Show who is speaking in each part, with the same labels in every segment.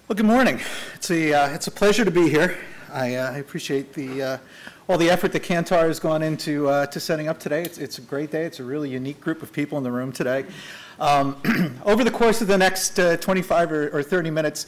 Speaker 1: Well, good morning. It's a pleasure to be here. I appreciate all the effort that Kantar has gone into to setting up today. It's a great day. It's a really unique group of people in the room today. Over the course of the next 25 or 30 minutes,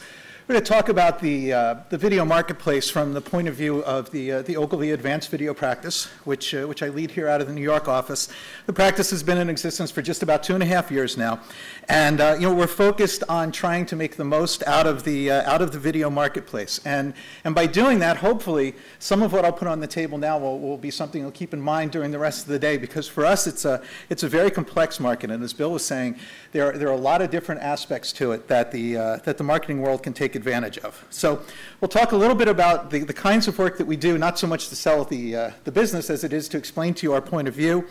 Speaker 1: we're going to talk about the video marketplace from the point of view of the Ogilvy Advanced Video practice, which I lead here out of the New York office. The practice has been in existence for just about 2.5 years now, and we're focused on trying to make the most out of the video marketplace. And by doing that, hopefully, some of what I'll put on the table now will be something you'll keep in mind during the rest of the day, because for us it's a very complex market, and as Bill was saying, there are a lot of different aspects to it that the marketing world can take advantage of. So we'll talk a little bit about the kinds of work that we do, not so much to sell the business as it is to explain to you our point of view,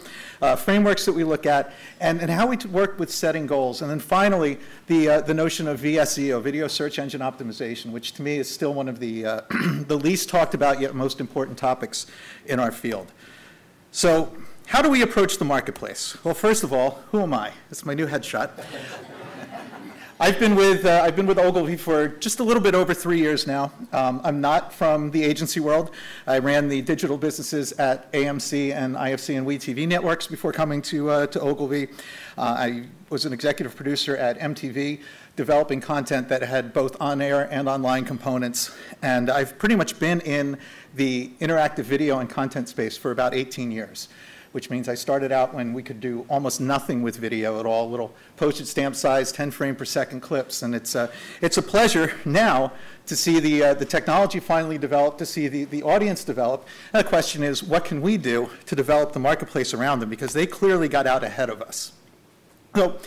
Speaker 1: frameworks that we look at, and how we work with setting goals. And then finally, the notion of VSEO, Video Search Engine Optimization, which to me is still one of the least talked about yet most important topics in our field. So how do we approach the marketplace? Well, first of all, who am I? It's my new headshot. I've been with Ogilvy for just a little bit over 3 years now. I'm not from the agency world. I ran the digital businesses at AMC and IFC and WeTV networks before coming to Ogilvy. I was an executive producer at MTV, developing content that had both on-air and online components. And I've pretty much been in the interactive video and content space for about 18 years. Which means I started out when we could do almost nothing with video at all, little postage stamp size, 10 frame per second clips. And it's a pleasure now to see the technology finally develop, to see the audience develop. And the question is, what can we do to develop the marketplace around them? Because they clearly got out ahead of us. So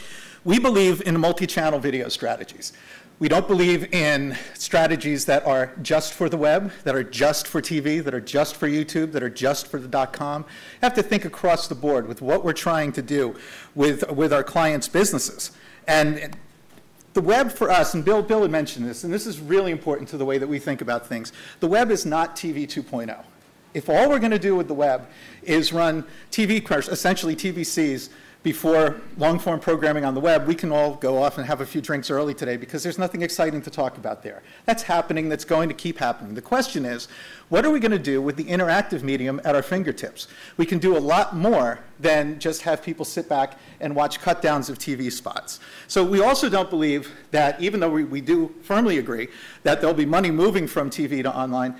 Speaker 1: we believe in multi-channel video strategies. We don't believe in strategies that are just for the web, that are just for TV, that are just for YouTube, that are just for the .com. You have to think across the board with what we're trying to do with our clients' businesses. And the web for us, and Bill had mentioned this, and this is really important to the way that we think about things, the web is not TV 2.0. If all we're going to do with the web is run TV, essentially TVCs, before long-form programming on the web, we can all go off and have a few drinks early today because there's nothing exciting to talk about there. That's happening, that's going to keep happening. The question is, what are we going to do with the interactive medium at our fingertips? We can do a lot more than just have people sit back and watch cut-downs of TV spots. So we also don't believe that, even though we do firmly agree that there'll be money moving from TV to online,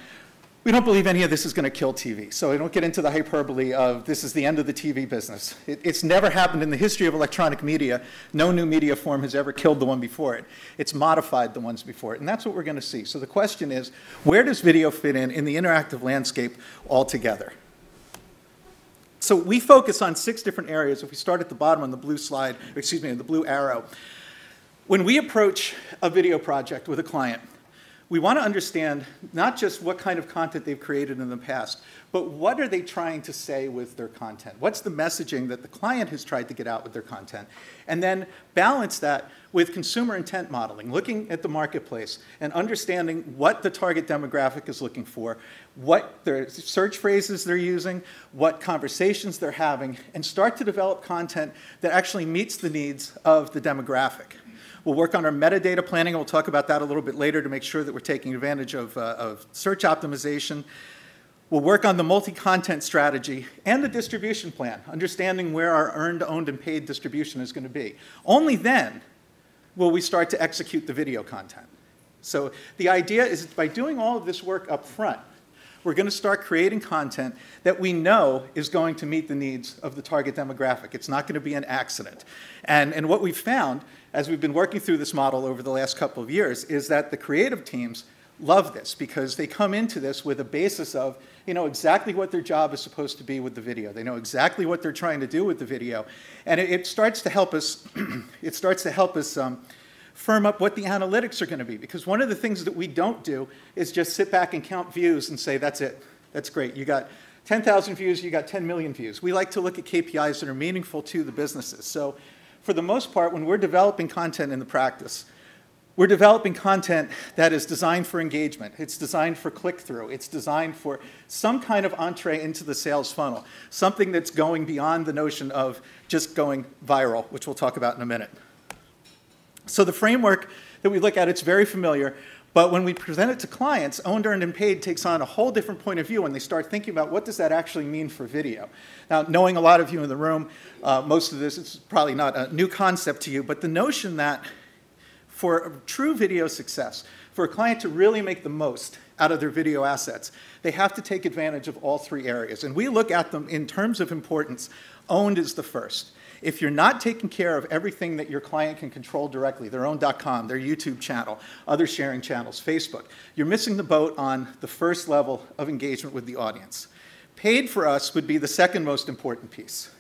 Speaker 1: we don't believe any of this is going to kill TV. So I don't get into the hyperbole of this is the end of the TV business. It's never happened in the history of electronic media. No new media form has ever killed the one before it. It's modified the ones before it. And that's what we're going to see. So the question is, where does video fit in the interactive landscape altogether? So we focus on 6 different areas. If we start at the bottom on the blue slide, or excuse me, the blue arrow. When we approach a video project with a client, we want to understand not just what kind of content they've created in the past, but what are they trying to say with their content? What's the messaging that the client has tried to get out with their content? And then balance that with consumer intent modeling, looking at the marketplace and understanding what the target demographic is looking for, what their search phrases they're using, what conversations they're having, and start to develop content that actually meets the needs of the demographic. We'll work on our metadata planning, and we'll talk about that a little bit later to make sure that we're taking advantage of search optimization. We'll work on the multi-content strategy and the distribution plan, understanding where our earned, owned, and paid distribution is going to be. Only then will we start to execute the video content. So the idea is that by doing all of this work up front, we're going to start creating content that we know is going to meet the needs of the target demographic. It's not going to be an accident. And what we've found, as we've been working through this model over the last couple of years, is that the creative teams love this because they come into this with a basis of, exactly what their job is supposed to be with the video. They know exactly what they're trying to do with the video. And it starts to help us, firm up what the analytics are going to be. Because one of the things that we don't do is just sit back and count views and say, that's it, that's great. You got 10,000 views, you got 10 million views. We like to look at KPIs that are meaningful to the businesses. So for the most part, when we're developing content in the practice, we're developing content that is designed for engagement. It's designed for click-through. It's designed for some kind of entree into the sales funnel, something that's going beyond the notion of just going viral, which we'll talk about in a minute. So the framework that we look at, it's very familiar. But when we present it to clients, owned, earned, and paid takes on a whole different point of view when they start thinking about what does that actually mean for video. Now, knowing a lot of you in the room, most of this is probably not a new concept to you, but the notion that for a true video success, for a client to really make the most out of their video assets, they have to take advantage of all three areas. And we look at them in terms of importance. Owned is the first. If you're not taking care of everything that your client can control directly, their own .com, their YouTube channel, other sharing channels, Facebook, you're missing the boat on the first level of engagement with the audience. Paid for us would be the second most important piece.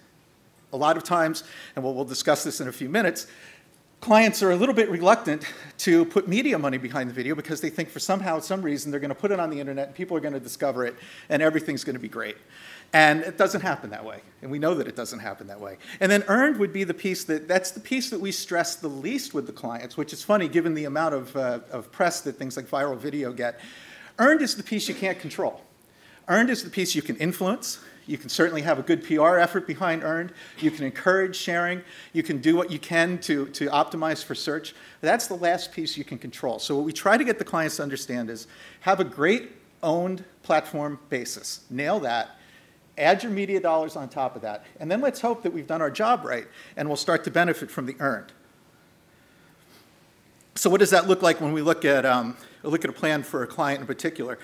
Speaker 1: A lot of times, and we'll discuss this in a few minutes, clients are a little bit reluctant to put media money behind the video because they think for some reason they're going to put it on the internet and people are going to discover it and everything's going to be great. And it doesn't happen that way. And we know that it doesn't happen that way. And then earned would be the piece that's the piece that we stress the least with the clients, which is funny given the amount of press that things like viral video get. Earned is the piece you can't control. Earned is the piece you can influence. You can certainly have a good PR effort behind earned. You can encourage sharing. You can do what you can to optimize for search. That's the last piece you can control. So what we try to get the clients to understand is have a great owned platform basis. Nail that. Add your media dollars on top of that. And then let's hope that we've done our job right and we'll start to benefit from the earned. So what does that look like when we look at a plan for a client in particular?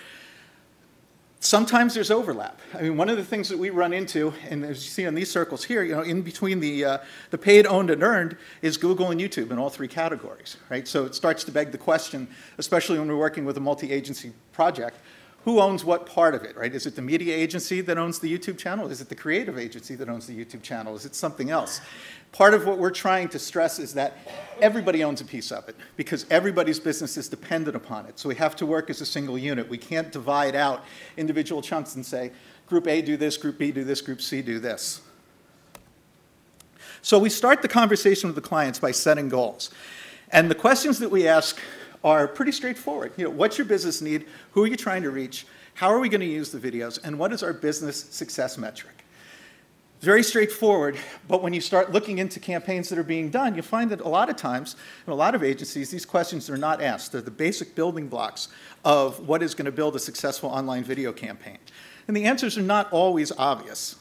Speaker 1: Sometimes there's overlap. I mean, one of the things that we run into, and as you see in these circles here, in between the paid, owned, and earned is Google and YouTube in all three categories, right? So it starts to beg the question, especially when we're working with a multi-agency project, who owns what part of it, right? Is it the media agency that owns the YouTube channel? Is it the creative agency that owns the YouTube channel? Is it something else? Part of what we're trying to stress is that everybody owns a piece of it because everybody's business is dependent upon it. So we have to work as a single unit. We can't divide out individual chunks and say, group A do this, group B do this, group C do this. So we start the conversation with the clients by setting goals. And the questions that we ask are pretty straightforward. What's your business need? Who are you trying to reach? How are we going to use the videos? And what is our business success metric? Very straightforward, but when you start looking into campaigns that are being done, you find that a lot of times, in a lot of agencies, these questions are not asked. They're the basic building blocks of what is going to build a successful online video campaign. And the answers are not always obvious.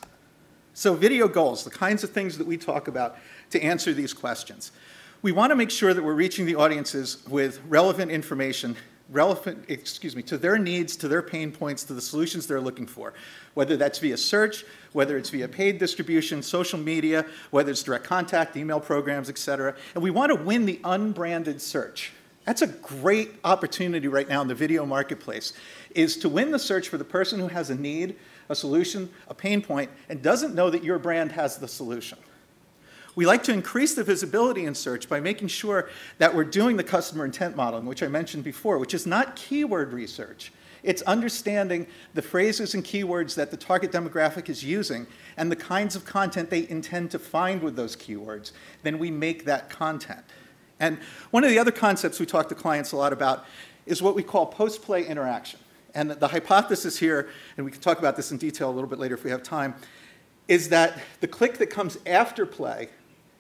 Speaker 1: So video goals, the kinds of things that we talk about to answer these questions. We want to make sure that we're reaching the audiences with relevant information, to their needs, to their pain points, to the solutions they're looking for, whether that's via search, whether it's via paid distribution, social media, whether it's direct contact, email programs, et cetera. And we want to win the unbranded search. That's a great opportunity right now in the video marketplace, is to win the search for the person who has a need, a solution, a pain point, and doesn't know that your brand has the solution. We like to increase the visibility in search by making sure that we're doing the customer intent modeling, which I mentioned before, which is not keyword research. It's understanding the phrases and keywords that the target demographic is using and the kinds of content they intend to find with those keywords. Then we make that content. And one of the other concepts we talk to clients a lot about is what we call post-play interaction. And the hypothesis here, and we can talk about this in detail a little bit later if we have time, is that the click that comes after play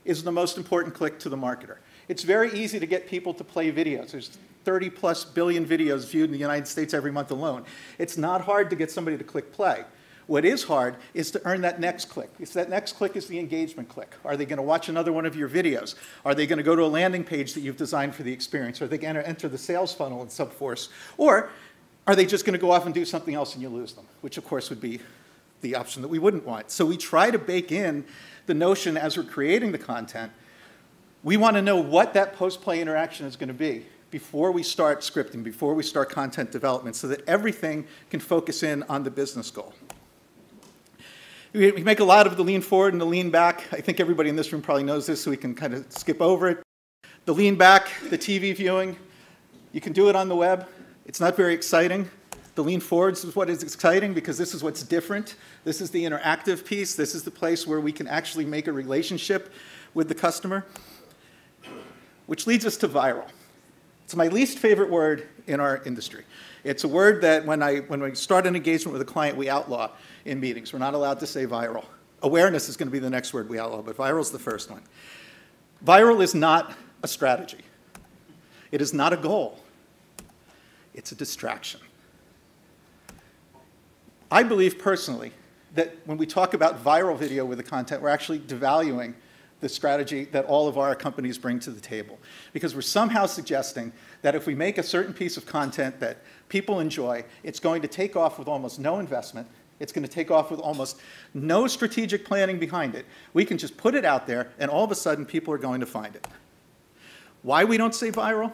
Speaker 1: is the most important click to the marketer. It's very easy to get people to play videos. There's 30+ billion videos viewed in the United States every month alone. It's not hard to get somebody to click play. What is hard is to earn that next click. That next click is the engagement click. Are they going to watch another one of your videos? Are they going to go to a landing page that you've designed for the experience? Are they going to enter the sales funnel in some force? Or are they just going to go off and do something else and you lose them, which of course would be the option that we wouldn't want. So we try to bake in the notion as we're creating the content, we want to know what that post-play interaction is going to be before we start scripting, before we start content development, so that everything can focus in on the business goal. We make a lot of the lean forward and the lean back. I think everybody in this room probably knows this, so we can kind of skip over it. The lean back, the TV viewing, you can do it on the web. It's not very exciting. The lean forwards is what is exciting because this is what's different. This is the interactive piece. This is the place where we can actually make a relationship with the customer, which leads us to viral. It's my least favorite word in our industry. It's a word that when we start an engagement with a client, we outlaw in meetings. We're not allowed to say viral. Awareness is going to be the next word we outlaw, but viral is the first one. Viral is not a strategy. It is not a goal. It's a distraction. I believe personally that when we talk about viral video with the content, we're actually devaluing the strategy that all of our companies bring to the table. Because we're somehow suggesting that if we make a certain piece of content that people enjoy, it's going to take off with almost no investment. It's going to take off with almost no strategic planning behind it. We can just put it out there, and all of a sudden, people are going to find it. Why we don't say viral?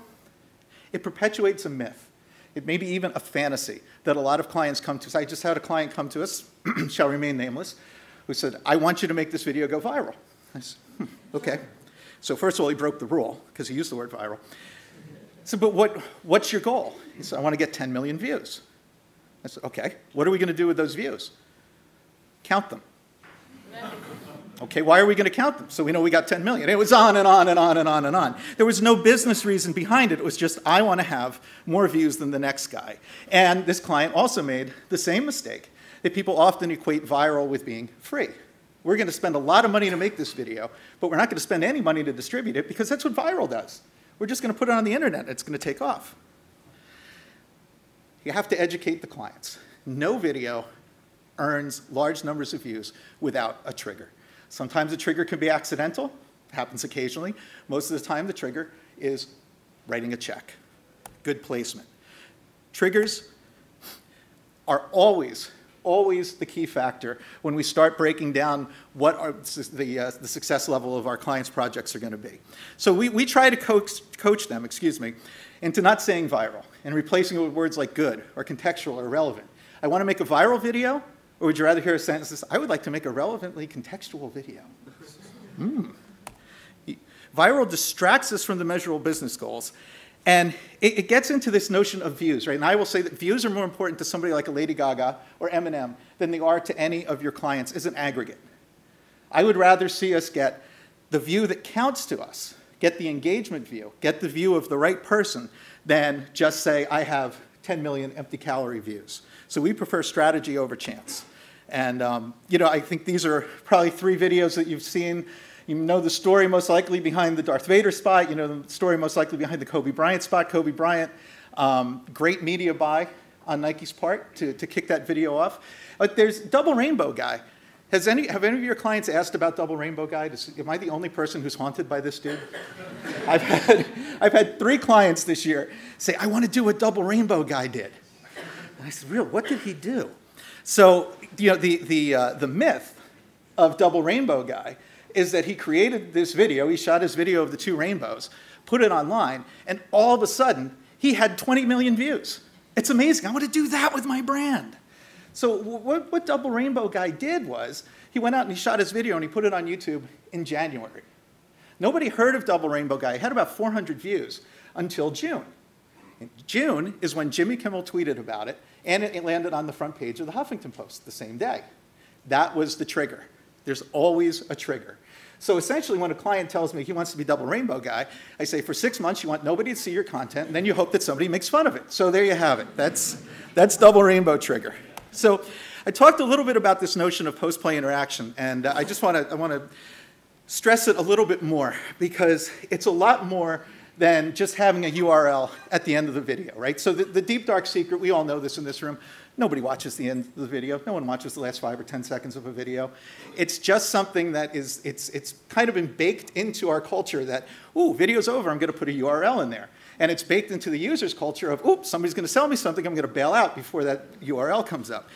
Speaker 1: It perpetuates a myth. It may be even a fantasy that a lot of clients come to us. I just had a client come to us, shall remain nameless, who said, I want you to make this video go viral. I said, okay. So first of all, he broke the rule, because he used the word viral. I said, but what's your goal? He said, I want to get 10 million views. I said, okay, what are we going to do with those views? Count them. Okay, why are we going to count them? So we know we got 10 million. It was on and on and on and on and on. There was no business reason behind it. It was just, I want to have more views than the next guy. And this client also made the same mistake that people often equate viral with being free. We're going to spend a lot of money to make this video, but we're not going to spend any money to distribute it because that's what viral does. We're just going to put it on the internet. It's going to take off. You have to educate the clients. No video earns large numbers of views without a trigger. Sometimes the trigger can be accidental. It happens occasionally. Most of the time, the trigger is writing a check. Good placement. Triggers are always the key factor when we start breaking down what the success level of our clients' projects are going to be. So we try to coach them, into not saying viral and replacing it with words like good or contextual or relevant. I want to make a viral video, or would you rather hear a sentence that says, I would like to make a relevantly contextual video? Viral distracts us from the measurable business goals. And it gets into this notion of views, right? And I will say that views are more important to somebody like a Lady Gaga or Eminem than they are to any of your clients as an aggregate. I would rather see us get the view that counts to us, get the engagement view, get the view of the right person, than just say, I have 10 million empty calorie views. So we prefer strategy over chance. And I think these are probably 3 videos that you've seen. You know the story most likely behind the Darth Vader spot. You know the story most likely behind the Kobe Bryant spot. Kobe Bryant, great media buy on Nike's part to kick that video off. But there's Double Rainbow Guy. Have any of your clients asked about Double Rainbow Guy? Am I the only person who's haunted by this dude? I've had 3 clients this year say, I want to do what Double Rainbow Guy did. And I said, real, what did he do? So the myth of Double Rainbow Guy is that he created this video, he shot his video of the 2 rainbows, put it online, and all of a sudden, he had 20 million views. It's amazing. I want to do that with my brand. So what Double Rainbow Guy did was, he went out and he shot his video and he put it on YouTube in January. Nobody heard of Double Rainbow Guy. He had about 400 views until June. In June is when Jimmy Kimmel tweeted about it, and it landed on the front page of the Huffington Post the same day. That was the trigger. There's always a trigger. So essentially, when a client tells me he wants to be Double Rainbow Guy, I say, for 6 months, you want nobody to see your content, and then you hope that somebody makes fun of it. So there you have it. That's Double Rainbow Trigger. So I talked a little bit about this notion of post-play interaction, and I want to stress it a little bit more, because it's a lot more than just having a URL at the end of the video, right? So the deep, dark secret, we all know this in this room, nobody watches the end of the video. No one watches the last 5 or 10 seconds of a video. It's just something that is, it's kind of been baked into our culture that, ooh, video's over, I'm going to put a URL in there. And it's baked into the user's culture of, oops, somebody's going to sell me something, I'm going to bail out before that URL comes up.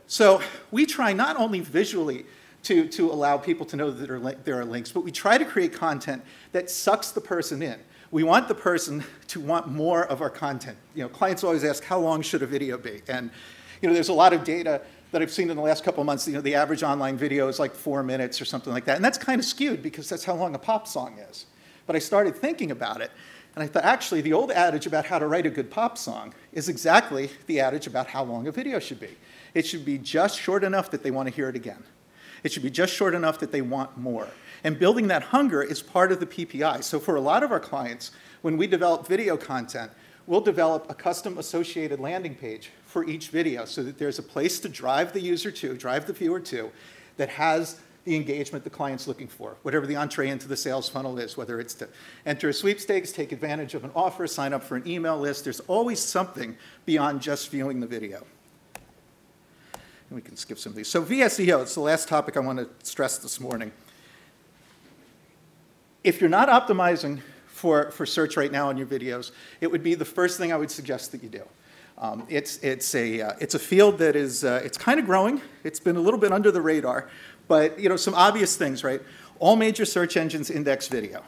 Speaker 1: So we try not only visually to allow people to know that there are links, but we try to create content that sucks the person in. We want the person to want more of our content. Clients always ask, how long should a video be? And there's a lot of data that I've seen in the last couple of months. The average online video is like 4 minutes or something like that. And that's kind of skewed because that's how long a pop song is. But I started thinking about it, and I thought, actually, the old adage about how to write a good pop song is exactly the adage about how long a video should be. It should be just short enough that they want to hear it again. It should be just short enough that they want more. And building that hunger is part of the PPI. So for a lot of our clients, when we develop video content, we'll develop a custom associated landing page for each video so that there's a place to drive the user to, drive the viewer to, that has the engagement the client's looking for, whatever the entree into the sales funnel is, whether it's to enter a sweepstakes, take advantage of an offer, sign up for an email list. There's always something beyond just viewing the video. And we can skip some of these. So VSEO, it's the last topic I want to stress this morning. If you're not optimizing for search right now on your videos, it would be the first thing I would suggest that you do. It's a field that is it's kind of growing. It's been a little bit under the radar, but some obvious things, right? All major search engines index video.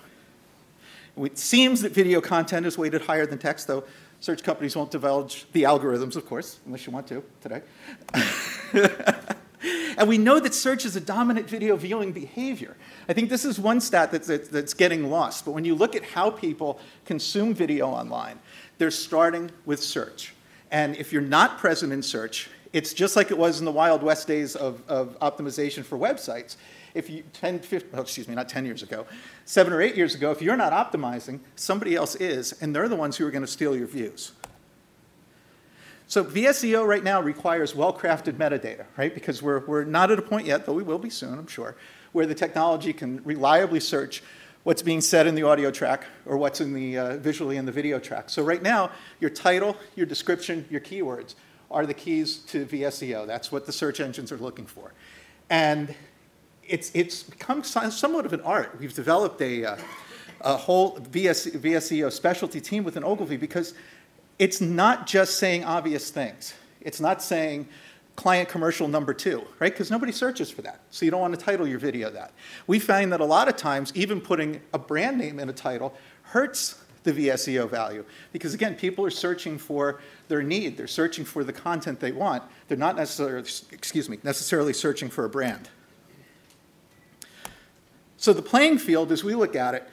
Speaker 1: It seems that video content is weighted higher than text, though search companies won't divulge the algorithms, of course, unless you want to today. And we know that search is a dominant video viewing behavior. I think this is one stat that's getting lost, but when you look at how people consume video online, they're starting with search. And if you're not present in search, it's just like it was in the Wild West days of optimization for websites. If you, 7 or 8 years ago, if you're not optimizing, somebody else is, and they're the ones who are going to steal your views. So VSEO right now requires well-crafted metadata, right? Because we're not at a point yet, though we will be soon, I'm sure, where the technology can reliably search what's being said in the audio track or what's in the visually in the video track. So right now, your title, your description, your keywords are the keys to VSEO. That's what the search engines are looking for. And it's become somewhat of an art. We've developed a whole VSEO specialty team within Ogilvy because it's not just saying obvious things. It's not saying client commercial number 2, right? Because nobody searches for that. So you don't want to title your video that. We find that a lot of times, even putting a brand name in a title hurts the VSEO value. Because again, people are searching for their need. They're searching for the content they want. They're not necessarily searching for a brand. So the playing field, as we look at it,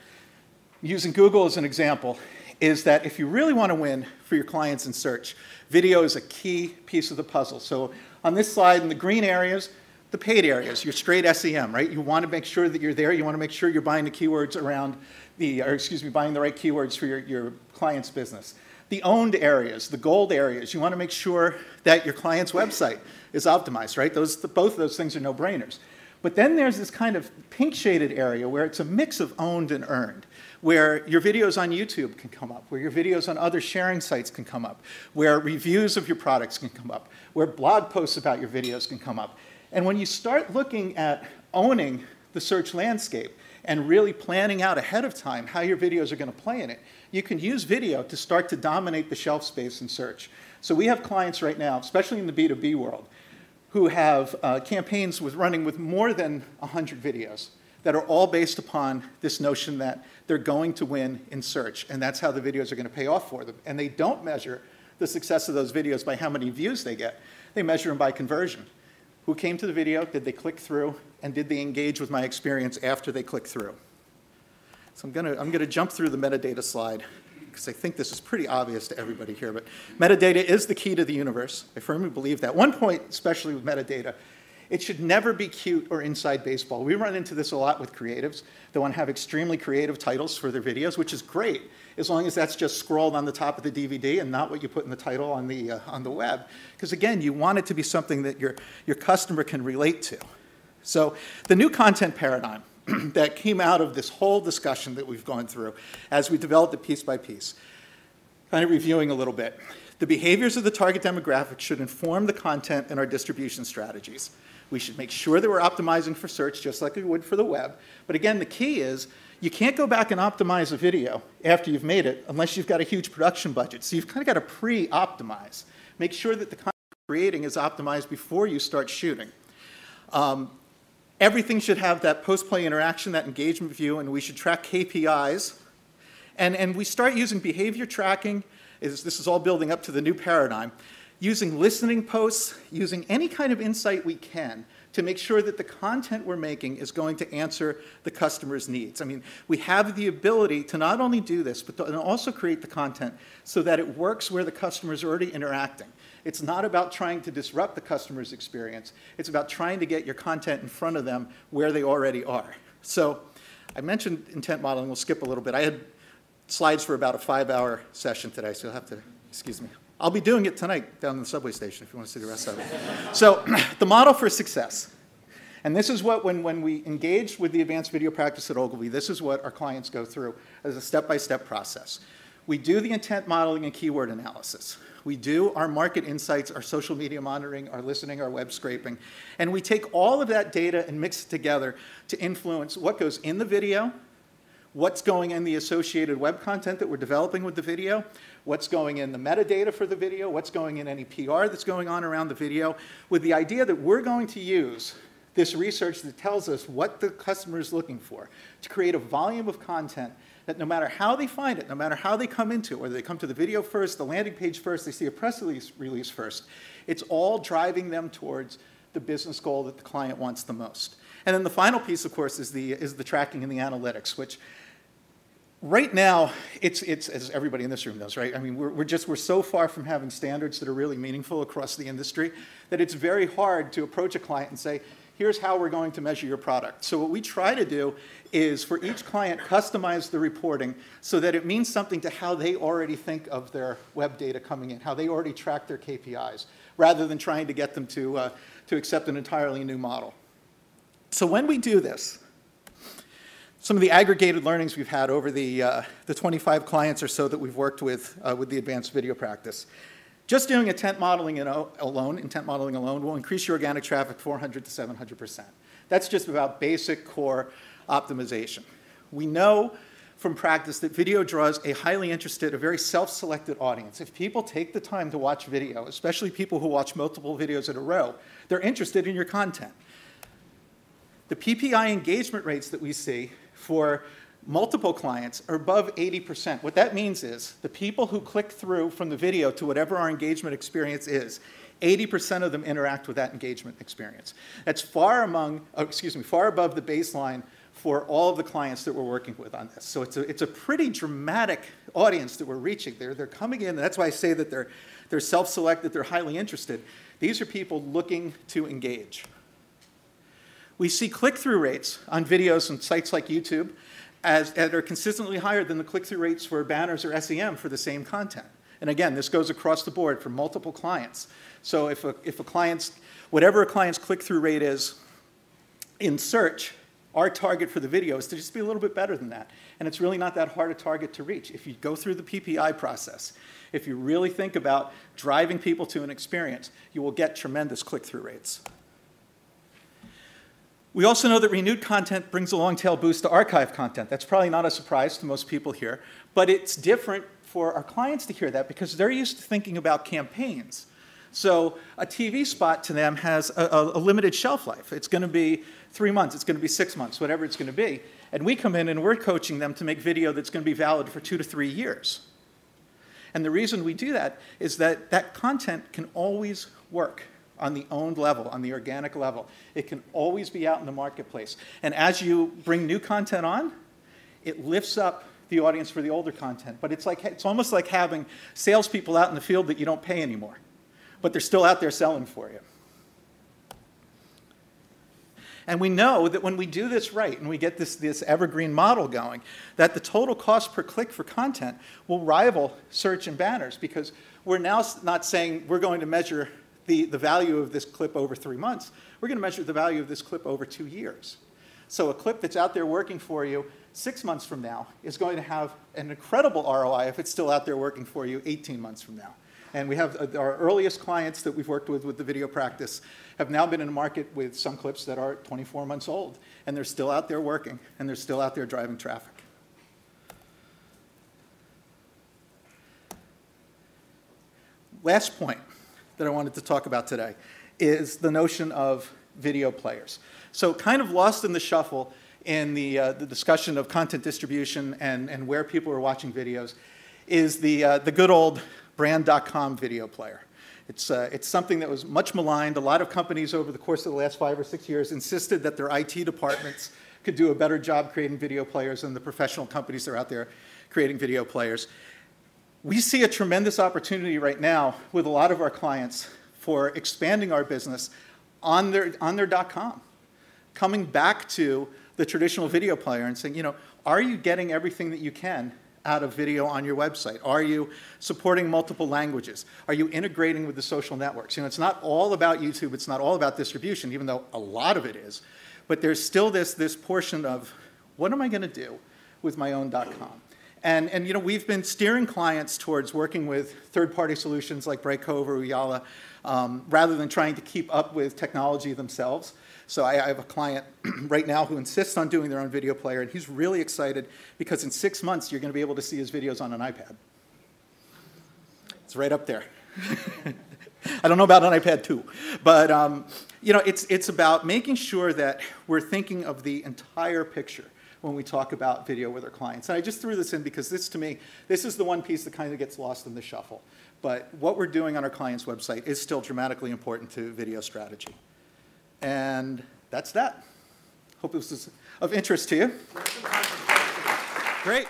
Speaker 1: using Google as an example, is that if you really want to win for your clients in search, video is a key piece of the puzzle. So on this slide, in the green areas, the paid areas, your straight SEM, right? You want to make sure that you're there. You want to make sure you're buying the keywords around buying the right keywords for your client's business. The owned areas, the gold areas, you want to make sure that your client's website is optimized, right? Both of those things are no-brainers. But then there's this kind of pink shaded area where it's a mix of owned and earned, where your videos on YouTube can come up, where your videos on other sharing sites can come up, where reviews of your products can come up, where blog posts about your videos can come up. And when you start looking at owning the search landscape and really planning out ahead of time how your videos are going to play in it, you can use video to start to dominate the shelf space in search. So we have clients right now, especially in the B2B world, who have campaigns running with more than 100 videos that are all based upon this notion that they're going to win in search, and that's how the videos are going to pay off for them. And they don't measure the success of those videos by how many views they get. They measure them by conversion. Who came to the video, did they click through, and did they engage with my experience after they clicked through? So I'm gonna jump through the metadata slide, because I think this is pretty obvious to everybody here, but metadata is the key to the universe. I firmly believe that. One point, especially with metadata, it should never be cute or inside baseball. We run into this a lot with creatives. They want to have extremely creative titles for their videos, which is great, as long as that's just scrolled on the top of the DVD and not what you put in the title on the web. Because again, you want it to be something that your customer can relate to. So the new content paradigm that came out of this whole discussion that we've gone through as we developed it piece by piece, kind of reviewing a little bit. The behaviors of the target demographic should inform the content and our distribution strategies. We should make sure that we're optimizing for search just like we would for the web. But again, the key is you can't go back and optimize a video after you've made it unless you've got a huge production budget. So you've kind of got to pre-optimize. Make sure that the content you're creating is optimized before you start shooting. Everything should have that post-play interaction, that engagement view, and we should track KPIs. And we start using behavior tracking. This is all building up to the new paradigm. Using listening posts, using any kind of insight we can to make sure that the content we're making is going to answer the customer's needs. I mean, we have the ability to not only do this, but to also create the content so that it works where the customer is already interacting. It's not about trying to disrupt the customer's experience. It's about trying to get your content in front of them where they already are. So I mentioned intent modeling. We'll skip a little bit. I had slides for about a 5-hour session today, so you'll have to excuse me. I'll be doing it tonight down in the subway station if you want to see the rest of it. So the model for success. And this is what, when we engage with the advanced video practice at Ogilvy, this is what our clients go through as a step-by-step process. We do the intent modeling and keyword analysis. We do our market insights, our social media monitoring, our listening, our web scraping, and we take all of that data and mix it together to influence what goes in the video, what's going in the associated web content that we're developing with the video, what's going in the metadata for the video, what's going in any PR that's going on around the video, with the idea that we're going to use this research that tells us what the customer is looking for to create a volume of content that no matter how they find it, no matter how they come into it, whether they come to the video first, the landing page first, they see a press release first, it's all driving them towards the business goal that the client wants the most. And then the final piece, of course, is the tracking and the analytics, which right now, it's as everybody in this room knows, right? I mean, we're so far from having standards that are really meaningful across the industry that it's very hard to approach a client and say, here's how we're going to measure your product. So what we try to do is for each client customize the reporting so that it means something to how they already think of their web data coming in, how they already track their KPIs, rather than trying to get them to accept an entirely new model. So when we do this, some of the aggregated learnings we've had over the 25 clients or so that we've worked with the advanced video practice. Just doing intent modeling alone will increase your organic traffic 400 to 700%. That's just about basic core optimization. We know from practice that video draws a highly interested, a very self-selected audience. If people take the time to watch video, especially people who watch multiple videos in a row, they're interested in your content. The PPI engagement rates that we see for multiple clients are above 80%. What that means is the people who click through from the video to whatever our engagement experience is, 80% of them interact with that engagement experience. That's far above the baseline for all of the clients that we're working with on this. So it's a pretty dramatic audience that we're reaching. They're coming in, and that's why I say that they're self-selected, they're highly interested. These are people looking to engage. We see click-through rates on videos on sites like YouTube that are consistently higher than the click-through rates for banners or SEM for the same content. And again, this goes across the board for multiple clients. So if a client's, whatever a client's click-through rate is in search, our target for the video is to just be a little bit better than that. And it's really not that hard a target to reach. If you go through the PPI process, if you really think about driving people to an experience, you will get tremendous click-through rates. We also know that renewed content brings a long-tail boost to archive content. That's probably not a surprise to most people here, but it's different for our clients to hear that because they're used to thinking about campaigns. So a TV spot to them has a limited shelf life. It's going to be 3 months, it's going to be 6 months, whatever it's going to be. And we come in and we're coaching them to make video that's going to be valid for 2 to 3 years. And the reason we do that is that that content can always work on the owned level, on the organic level. It can always be out in the marketplace. And as you bring new content on, it lifts up the audience for the older content. But it's almost like having salespeople out in the field that you don't pay anymore, but they're still out there selling for you. And we know that when we do this right and we get this evergreen model going, that the total cost per click for content will rival search and banners because we're now not saying we're going to measure the value of this clip over 3 months. We're going to measure the value of this clip over 2 years. So a clip that's out there working for you 6 months from now is going to have an incredible ROI if it's still out there working for you 18 months from now. And we have our earliest clients that we've worked with the video practice have now been in the market with some clips that are 24 months old. And they're still out there working, and they're still out there driving traffic. Last point that I wanted to talk about today is the notion of video players. So kind of lost in the shuffle in the discussion of content distribution and where people are watching videos is the good old brand.com video player. It's something that was much maligned. A lot of companies over the course of the last 5 or 6 years insisted that their IT departments could do a better job creating video players than the professional companies that are out there creating video players. We see a tremendous opportunity right now with a lot of our clients for expanding our business on their .com, coming back to the traditional video player and saying, you know, are you getting everything that you can out of video on your website? Are you supporting multiple languages? Are you integrating with the social networks? You know, it's not all about YouTube, it's not all about distribution, even though a lot of it is. But there's still this portion of, what am I going to do with my own .com? And you know, we've been steering clients towards working with third-party solutions like Brightcove or Uyala, rather than trying to keep up with technology themselves. So I have a client right now who insists on doing their own video player, and he's really excited because in 6 months you're going to be able to see his videos on an iPad. It's right up there. I don't know about an iPad 2, but you know, it's about making sure that we're thinking of the entire picture when we talk about video with our clients. And I just threw this in because this, to me, this is the one piece that kind of gets lost in the shuffle. But what we're doing on our client's website is still dramatically important to video strategy. And that's that. Hope this is of interest to you. Great.